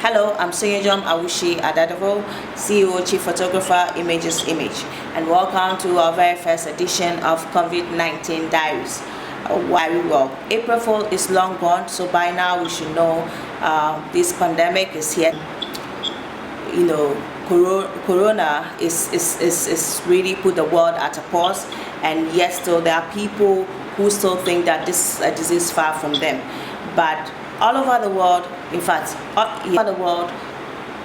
Hello, I'm Singejom Awushi Adadavo, CEO, Chief Photographer, Images Image, and welcome to our very first edition of Covid19 Dairies. Why we work. April Fool is long gone, so by now we should know this pandemic is here. You know, Corona is really put the world at a pause, and yet still there are people who still think that this is a disease far from them. But all over the world, in fact, all over the world,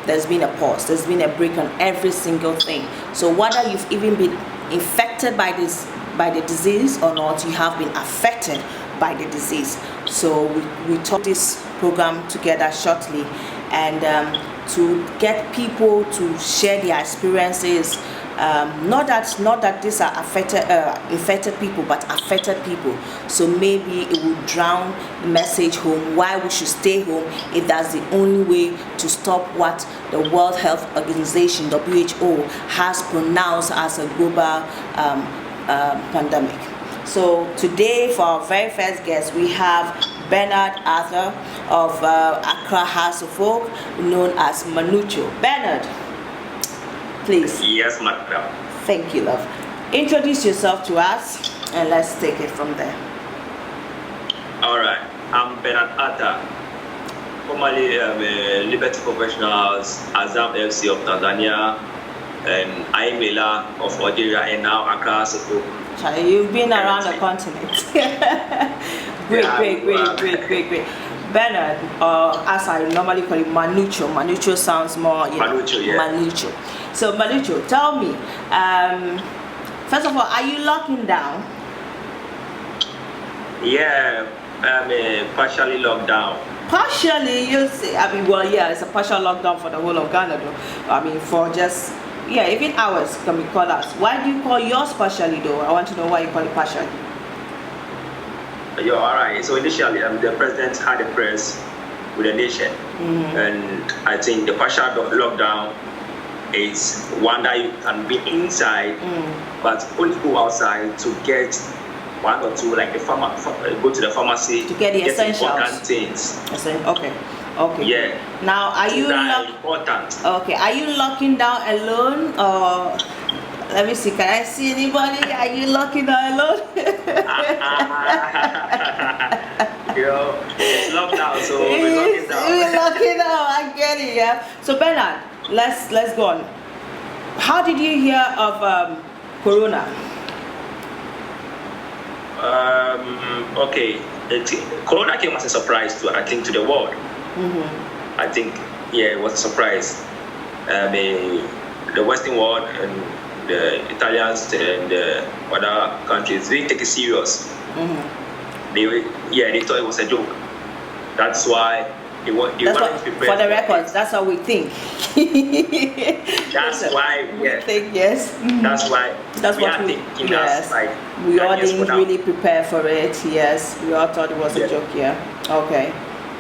there's been a pause. There's been a break on every single thing. So whether you've even been infected by the disease or not, you have been affected by the disease. So we took this program together shortly, and to get people to share their experiences. Not that these are infected people, but affected people. So maybe it will drown the message home why we should stay home if that's the only way to stop what the World Health Organization (WHO) has pronounced as a global pandemic. So today, for our very first guest, we have Bernard Arthur of Accra House of Folk, known as Manucho. Bernard, please. Yes, madam. Thank you, love. Introduce yourself to us, and let's take it from there. All right. I'm Bernard Arthur, formerly a Liberty Professionals, Azam FC of Tanzania, and Aimela of Algeria, and now Accra House of Folk. You've been around the continent. Great. Bernard, as I normally call it, Manucho. Manucho sounds more, Manucho, yeah. Manucho. So, Manucho, tell me, first of all, are you locking down? Yeah, I'm partially locked down. Partially, you say? I mean, well, yeah, it's a partial lockdown for the whole of Ghana, though. I mean, for just, yeah, even ours can be called us. Why do you call yours partially, though? I want to know why you call it partially. Yeah, all right. So initially, the president had a press with the nation, and I think the partial lockdown is one that you can be inside, but only go outside to get one or two, like go to the pharmacy to get the essentials. Important things. Okay. Yeah. Now, are you important? Okay. Are you locking down alone, or let me see? Can I see anybody? Are you locking down alone? It's locked down, so we're locking down. We're locking down. I get it. Yeah. So Bernard, let's go on. How did you hear of Corona? Okay, Corona came as a surprise to the world. I think, yeah, it was a surprise. The Western world and the Italians and the other countries didn't take it serious. They thought it was a joke. That's why they weren't prepared. For the records, that's how we think. That's why we think, yes. That's what we thinking. Yes. Like, we all didn't really prepare for it. Yes, we all thought it was a joke. Yeah. Okay.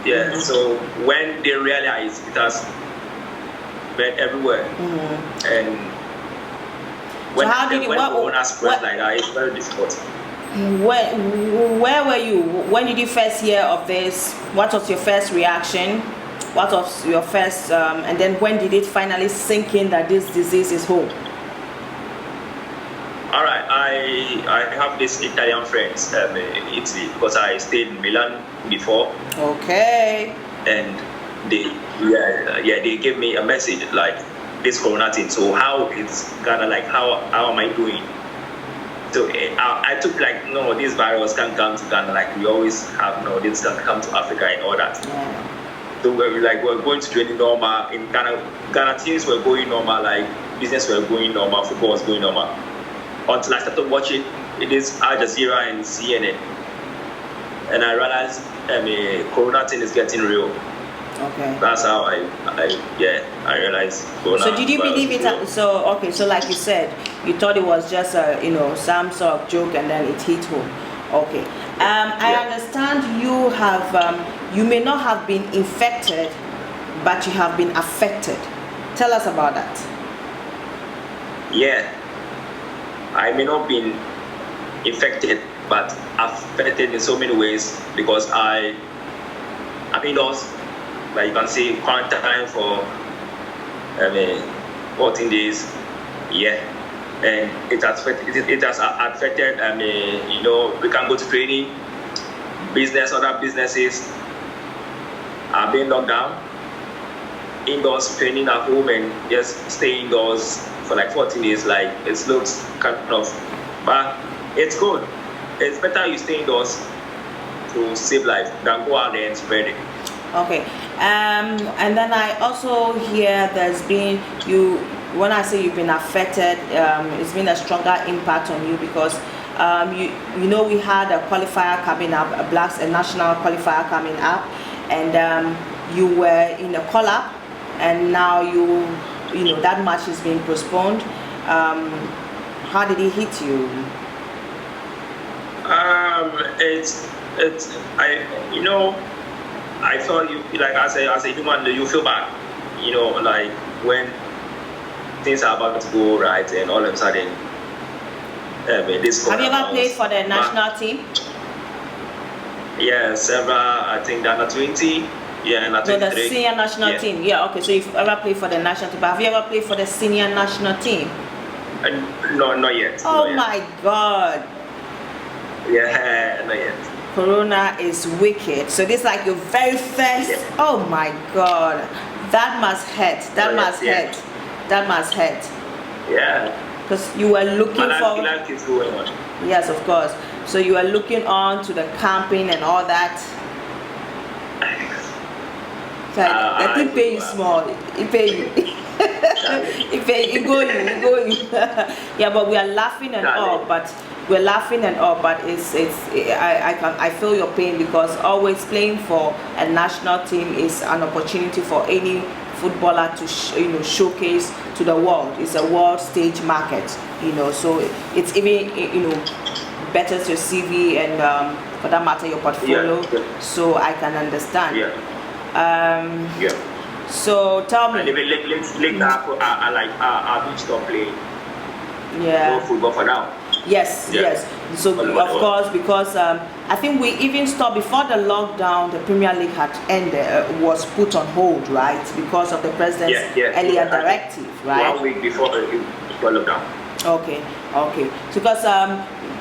Yeah. So when they realized it has spread everywhere, and when Corona spread like that, it's very difficult. Where were you? When did you first hear of this? What was your first reaction? What was your first, and then when did it finally sink in that this disease is home? All right, I have these Italian friends in Italy because I stayed in Milan before. Okay. And they gave me a message like this Corona thing. So how it's kind of like how am I doing? So I took like, no, this virus can come to Ghana, like we always have, no, this can come to Africa and all that. Yeah. So we're going to join normal. In Ghana things were going normal, like business were going normal, football was going normal. Until I started watching this Al Jazeera and CNN. And I realized Corona thing is getting real. Okay. That's how I realized Corona. So did you believe it? So like you said, you thought it was just some sort of joke, and then it hit home. Okay. I understand you have you may not have been infected, but you have been affected. Tell us about that. Yeah. I may not been infected, but affected in so many ways because I'm indoors. like you can see quarantine for 14 days. Yeah, and it has affected. We can go to training. Other businesses are being locked down. Indoors training at home and just stay indoors for like 14 days. Like it looks kind of, but it's good. It's better you stay indoors to save life than go out there and spread it. Okay, and then I also hear there's been when I say you've been affected, it's been a stronger impact on you because we had a qualifier coming up, a national qualifier coming up, and you were in a call-up, and now that match is being postponed. How did it hit you? I thought you, like as a human, you feel bad, like when things are about to go right and all of a sudden this. Have you ever played for the national team? Yeah, several. I think the under 20. Yeah, under 23. No, the senior national team. Yeah, okay. So you've ever played for the national team, but have you ever played for the senior national team? No, not yet. Oh my God. Yeah, not yet. Corona is wicked. So this is like your very first. Yeah. Oh my God, that must hurt. That must hurt. That must hurt. Yeah. Because you were looking for. Yes, of course. So you were looking on to the camping and all that. So I think pay you small. It pay you. It go you. Yeah, but we are laughing and all. But we're laughing and all. But I feel your pain because always playing for a national team is an opportunity for any footballer to showcase to the world. It's a world stage market, so it's even better your CV and for that matter your portfolio. Yeah. So I can understand. Yeah. So tell me. And even I beach stop playing. Yeah. No football for now. Yes. So of course, because I think we even stopped before the lockdown. The Premier League had ended, was put on hold, right? Because of the president's earlier directive, right? 1 week before lockdown. Okay. So because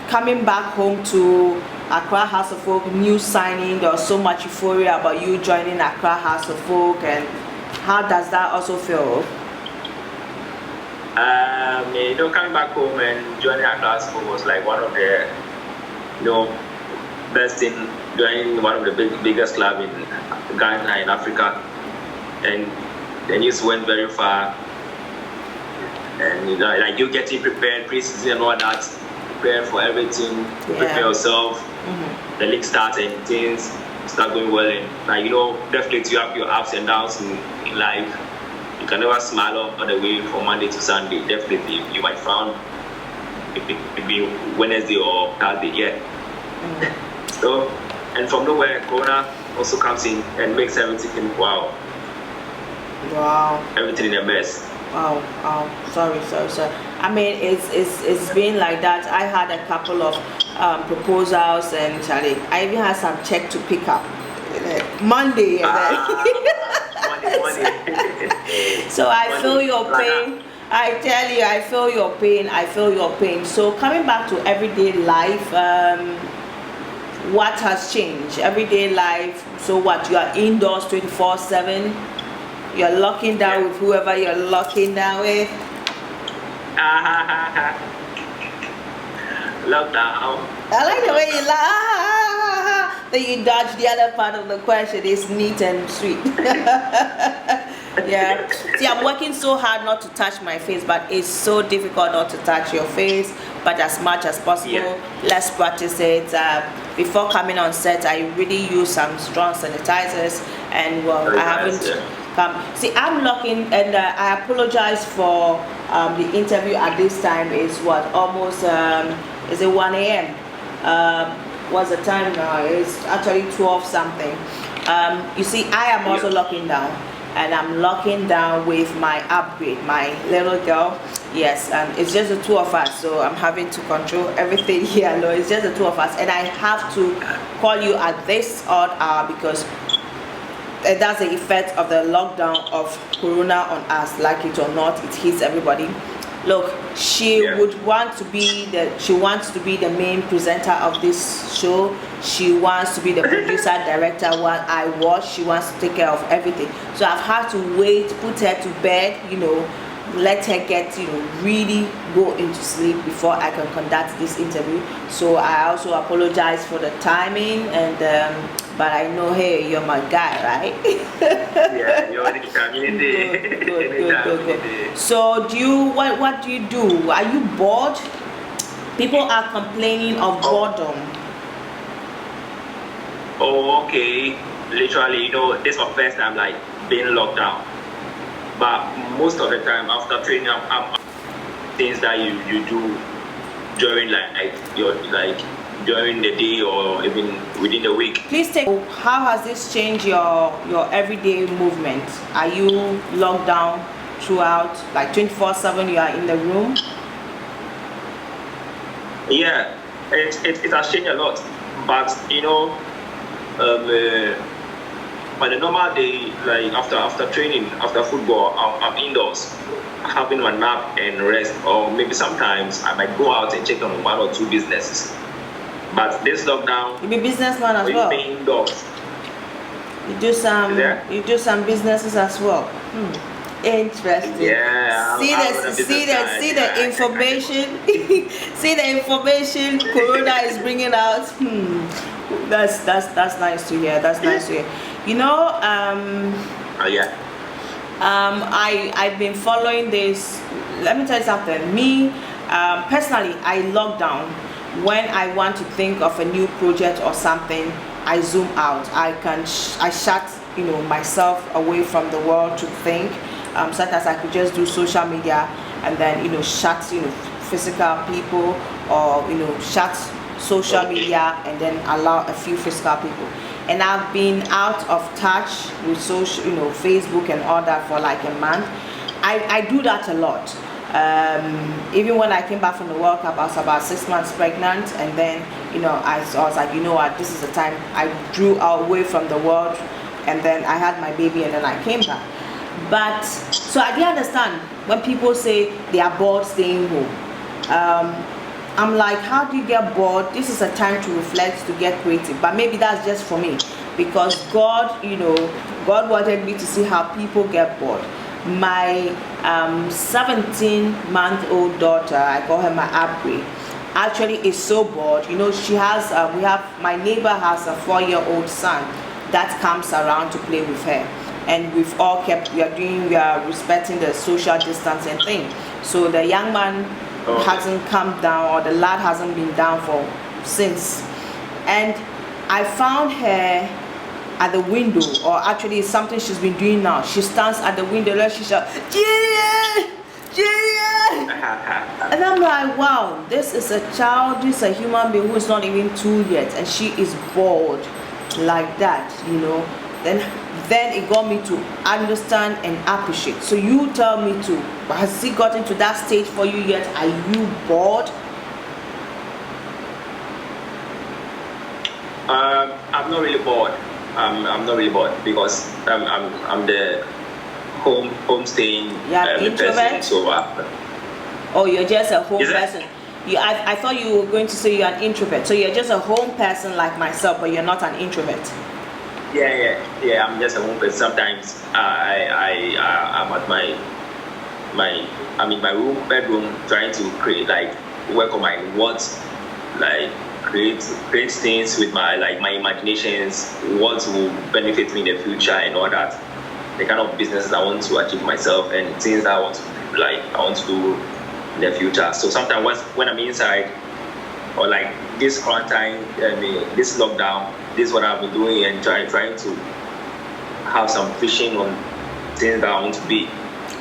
coming back home to Accra House of Folk, new signing, there was so much euphoria about you joining Accra House of Folk, and how does that also feel? Coming back home and joining Accra House of Folk was like one of the, best thing, joining one of the biggest club in Ghana in Africa, and the news went very far. And like you getting prepared, pre-season and all that, prepare for everything, prepare yourself. The league starts and things start going well, and definitely you have your ups and downs in life. You can never smile all the way from Monday to Sunday. Definitely you might frown maybe Wednesday or Thursday. So, and from nowhere, Corona also comes in and makes everything wow. Everything in a mess. Wow. Sorry. I mean, it's been like that. I had a couple of proposals, and I even had some check to pick up Monday. So I feel your pain. I tell you, I feel your pain. So coming back to everyday life, what has changed? Everyday life. So what? You are indoors 24/7. You're locking down with whoever you're locking down with. Lockdown. I like the way you laugh. Then you dodge the other part of the question. It's neat and sweet. Yeah. See, I'm working so hard not to touch my face, but it's so difficult not to touch your face. But as much as possible, let's practice it. Before coming on set, I really use some strong sanitizers, and I haven't. See, I'm looking, and I apologize for the interview at this time. Is what, almost is it 1 a.m. What's the time now? It's actually 12 something. You see, I am also locking down, and I'm locking down with my upgrade, my little girl. Yes, it's just the two of us, so I'm having to control everything here. No, it's just the two of us, and I have to call you at this odd hour because that's the effect of the lockdown of corona on us. Like it or not, it hits everybody. Look, she wants to be the main presenter of this show. She wants to be the producer, director. While I watch, she wants to take care of everything. So I've had to wait, put her to bed, let her get, really go into sleep before I can conduct this interview. So I also apologize for the timing, and but I know, hey, you're my guy, right? Yeah, you're the community. Good. So what do you do? Are you bored? People are complaining of boredom. Oh, okay. Literally, this is my first time like being locked down. But most of the time after training, I'm things that you do during during the day or even within the week. Please how has this changed your everyday movement? Are you locked down throughout, like 24/7? You are in the room? Yeah, it has changed a lot. But on a normal day, like after training, after football, I'm indoors, having my nap and rest, or maybe sometimes I might go out and check on one or two businesses. But this lockdown, you be businessman as well. You indoors. You do some businesses as well. Interesting. Yeah. See the information. See the information Corona is bringing out. That's nice to hear. That's nice to hear. I've been following this. Let me tell you something. Me, personally, I lock down when I want to think of a new project or something. I zoom out. I shut myself away from the world to think. Sometimes I could just do social media and then shut physical people, or shut social media and then allow a few physical people. And I've been out of touch with social, Facebook and all that for like a month. I do that a lot. Even when I came back from the World Cup, I was about 6 months pregnant, and then I was like, what, this is the time. I drew away from the world, and then I had my baby, and then I came back. But so I didn't understand when people say they are bored staying home. I'm like, how do you get bored? This is a time to reflect, to get creative. But maybe that's just for me, because God wanted me to see how people get bored. My 17-month-old daughter, I call her my upgrade, actually is so bored. She has my neighbor has a 4-year-old son that comes around to play with her, and we are respecting the social distancing thing. So the young man hasn't come down, or the lad hasn't been down since, and I found her at the window, or actually it's something she's been doing now. She stands at the window and she shouts, "Julia! Julia!" And I'm like, wow, this is a child, this is a human being who is not even 2 yet, and she is bored like that, Then it got me to understand and appreciate. So you tell me too, has it gotten to that stage for you yet? Are you bored? I'm not really bored. I'm not really bored because I'm the home staying introvert. So oh, you're just a home person. I thought you were going to say you're an introvert. So you're just a home person like myself, but you're not an introvert. Yeah. I'm just a home person. Sometimes I'm at I'm in my bedroom trying to work on my words, create things with my imaginations, what will benefit me in the future and all that. The kind of businesses I want to achieve myself and things that I want to do in the future. So sometimes when I'm inside, or this quarantine, this lockdown, this is what I've been doing, and trying to have some vision on things that I want to be.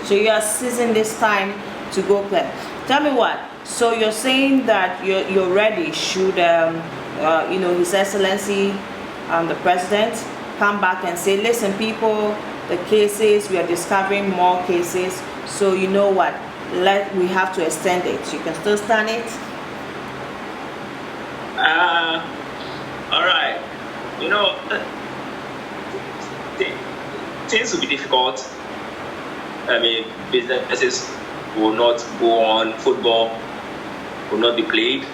So you are seizing this time to go play. Tell me what. So you're saying that you're ready should His Excellency the President come back and say, listen people, the cases, we are discovering more cases, so you know what, we have to extend it. You can still stand it? All right. things will be difficult. I mean, businesses will not go on, football will not be played.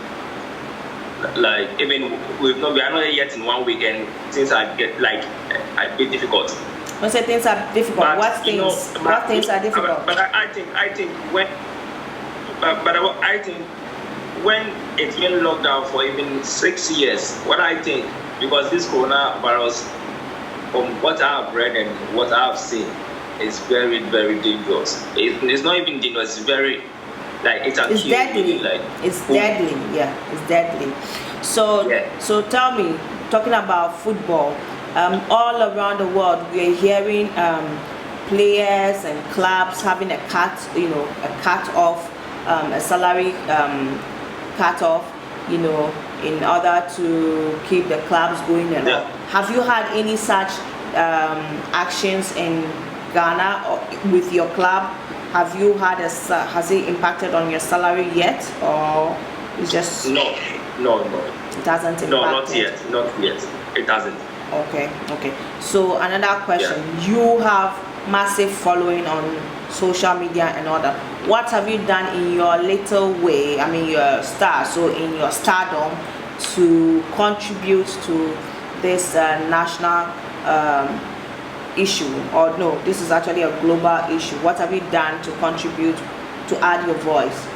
Like, even we are not yet in 1 week, and things are a bit difficult. When say things are difficult, But, what things are difficult? But I think when it's been locked down for even 6 years, what I think, because this coronavirus, from what I have read and what I have seen, is very, very dangerous. It's not even dangerous. It's very it's deadly. It's deadly. Yeah, it's deadly. So tell me, talking about football, all around the world we are hearing players and clubs having a cut off, a salary cut off, in order to keep the clubs going and all. Have you had any such actions in Ghana or with your club? Has it impacted on your salary yet, or it's just no? It hasn't impacted. No, not yet. It hasn't. Okay. So another question: you have massive following on social media and all that. What have you done in your little way? I mean, your in your stardom, to contribute to this national issue? Or no, this is actually a global issue. What have you done to contribute, to add your voice?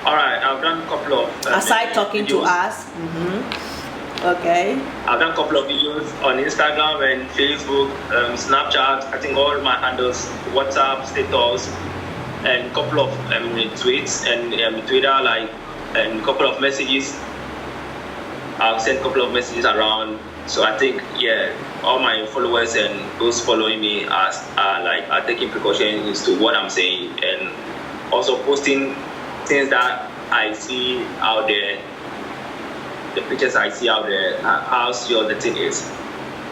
All right, I've done a couple of aside talking videos. To us. Okay. I've done a couple of videos on Instagram and Facebook, Snapchat. I think all my handles, WhatsApp status, and a couple of tweets and Twitter, and a couple of messages. I've sent a couple of messages around. So I think, all my followers and those following me are taking precautions to what I'm saying, and also posting things that I see out there, the pictures I see out there, how sure the thing is.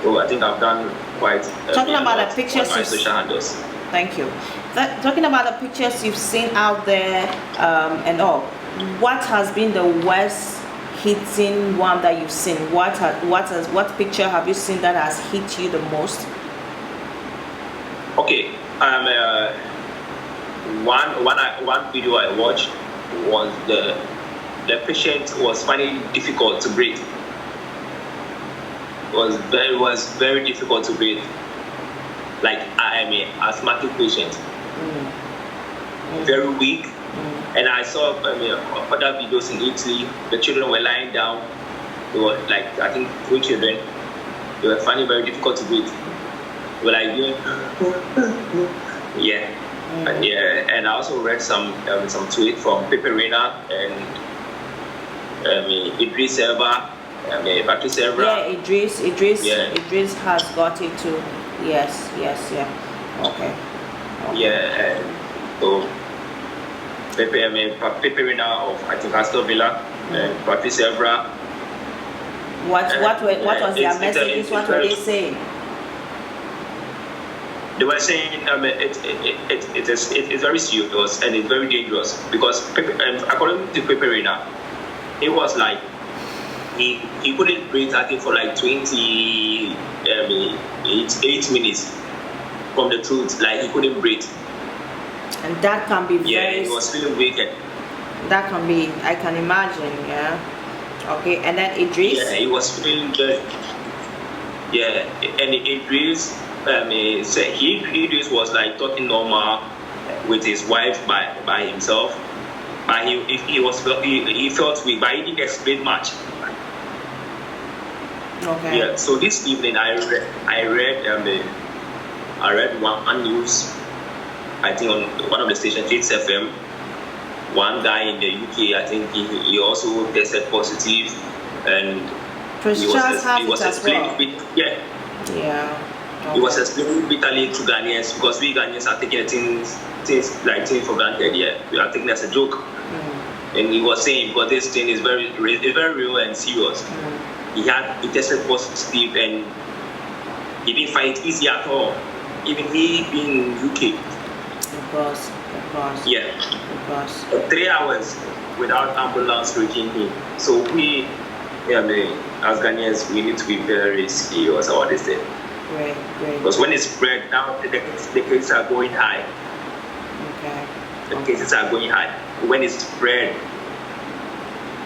So I think I've done quite talking about the pictures on my social handles. Thank you. Talking about the pictures you've seen out there and all, what has been the worst hitting one that you've seen? What picture have you seen that has hit you the most? Okay, one video I watched was the patient was finding it difficult to breathe. It was very difficult to breathe. Like, I am an asthmatic patient, very weak. And I saw other videos in Italy. The children were lying down. They were I think 3 children. They were finding it very difficult to breathe. They were doing, And I also read some tweet from Peperina and Idris Elba, Patrice Evra. Yeah, Idris has got it too. Yes. Okay. Yeah, and so Peperina of, I think, Aston Villa, and Patrice Evra. What was their messages? What were they saying? They were saying it's very serious and it's very dangerous, because according to Peperina, it was he couldn't breathe, I think, for 28 minutes from the truth. He couldn't breathe. And that can be very... he was feeling weak. That can be, I can imagine, Okay, and then Idris? Yeah, he was feeling good. Yeah, and Idris, Idris was talking normal with his wife by himself. But he felt weak, but he didn't explain much. Okay. Yeah, so this evening I read one news, I think on one of the stations, 8 FM. One guy in the UK, I think he also tested positive, and he was explaining he was explaining bitterly to Ghanaians, because we Ghanaians are taking things for granted. Yeah, we are taking it as a joke. And he was saying, because this thing is very real and serious. He tested positive, and he didn't find it easy at all. Even he being in UK. Of course. Yeah. Of course. 3 hours without ambulance reaching him. So we, as Ghanaians, we need to be very serious about this thing. Great. Because when it's spread now, the cases are going high. Okay. The cases are going high. When it's spread,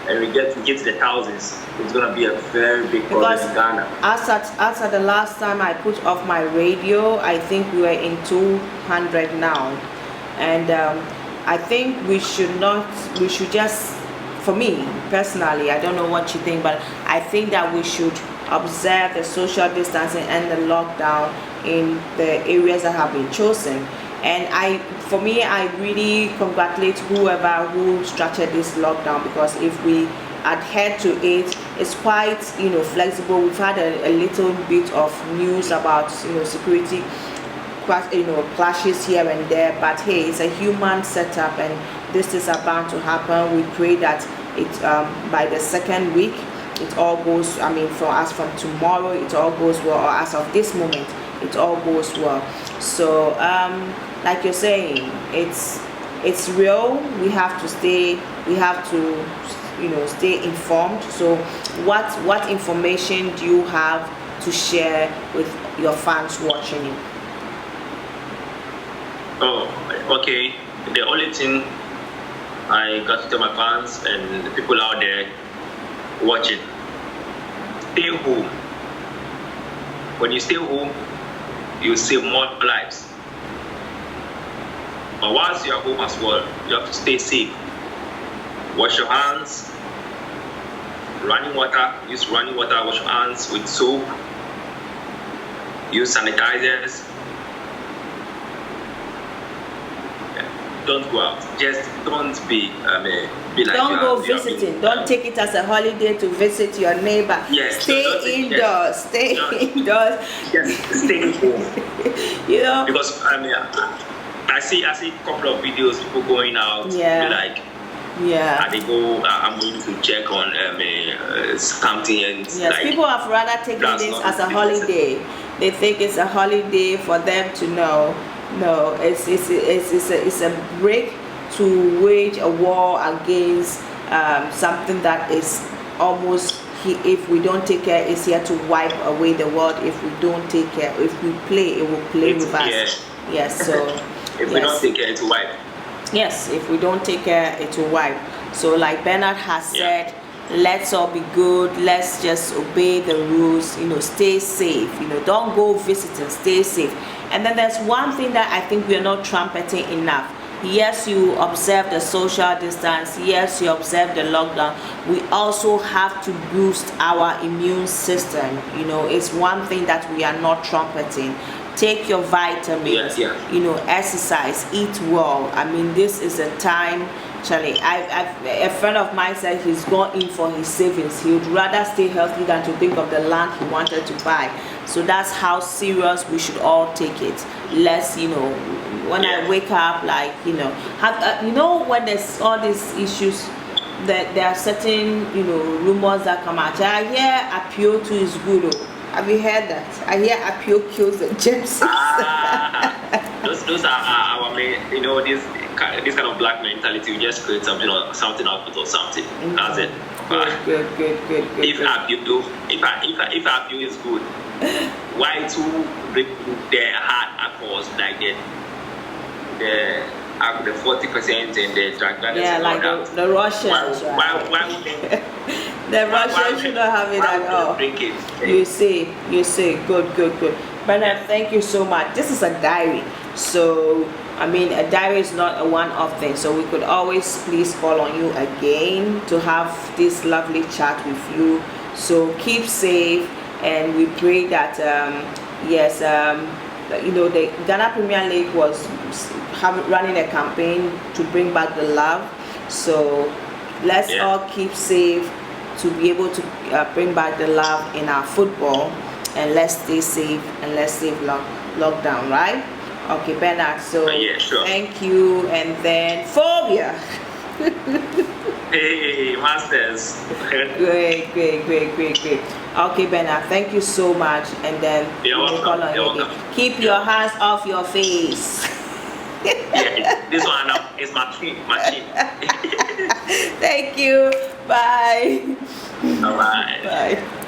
and we get to the thousands, it's gonna be a very big problem in Ghana. As at the last time I put off my radio, I think we were in 200 now, and I think we should just, for me personally, I don't know what you think, but I think that we should observe the social distancing and the lockdown in the areas that have been chosen. And I really congratulate whoever who structured this lockdown, because if we adhere to it, it's quite flexible. We've had a little bit of news about security clashes here and there, but hey, it's a human setup and this is about to happen. We pray that it by the second week it all goes, from tomorrow it all goes well, or as of this moment it all goes well. So like you're saying, it's real. We have to stay informed. So what information do you have to share with your fans watching you? Oh, okay. The only thing I got to tell my fans and the people out there watching, stay home. When you stay home, you save more lives. But whilst you're home as well, you have to stay safe. Wash your hands, use running water, wash your hands with soap, use sanitizers. Don't go out. Just don't be like. Don't go visiting. Don't take it as a holiday to visit your neighbor. Yes. Stay indoors. Stay indoors. Just stay home. Because I see a couple of videos, people going out. Yeah. Like. Yeah. And they go. I'm going to check on something and. Yes. Like, people have rather taken this as a holiday. They think it's a holiday for them to know. No, it's a break to wage a war against something that is almost, if we don't take care, is here to wipe away the world. If we don't take care, if we play, it will play with us. Yes, so if we don't take care, it will wipe. Yes, if we don't take care, it will wipe. So like Bernard has said, let's all be good. Let's just obey the rules. Stay safe. Don't go visiting. Stay safe. And then there's one thing that I think we are not trumpeting enough. Yes, you observe the social distance. Yes, you observe the lockdown. We also have to boost our immune system. It's one thing that we are not trumpeting. Take your vitamins. Exercise. Eat well. This is a time. Charlie, a friend of mine said he's gone in for his savings. He would rather stay healthy than to think of the land he wanted to buy. So that's how serious we should all take it. Let's, when I wake up, like, when there's all these issues, that there are certain, rumors that come out. I hear appeal to is good. Have you heard that? I hear appeal kills the gypsies. Those are our main, this kind of black mentality. We just create something out of it or something. That's it. Good. If appeal is good, why to break their heart across like the 40% and the drug dealers? Yeah, like the Russians. Why would they? The Russians should not have it at all. You see, good. Bernard, thank you so much. This is a diary, so a diary is not a one-off thing. So we could always please call on you again to have this lovely chat with you. So keep safe, and we pray that the Ghana Premier League was running a campaign to bring back the love. So let's all keep safe to be able to bring back the love in our football, and let's stay safe and let's save lockdown, right? Okay, Bernard, so sure. Thank you. And then Phobia. Hey, masters. Great. Okay, Bernard, thank you so much. And then you're welcome. Keep your hands off your face. This one is my chin. Thank you. Bye. All right. Bye.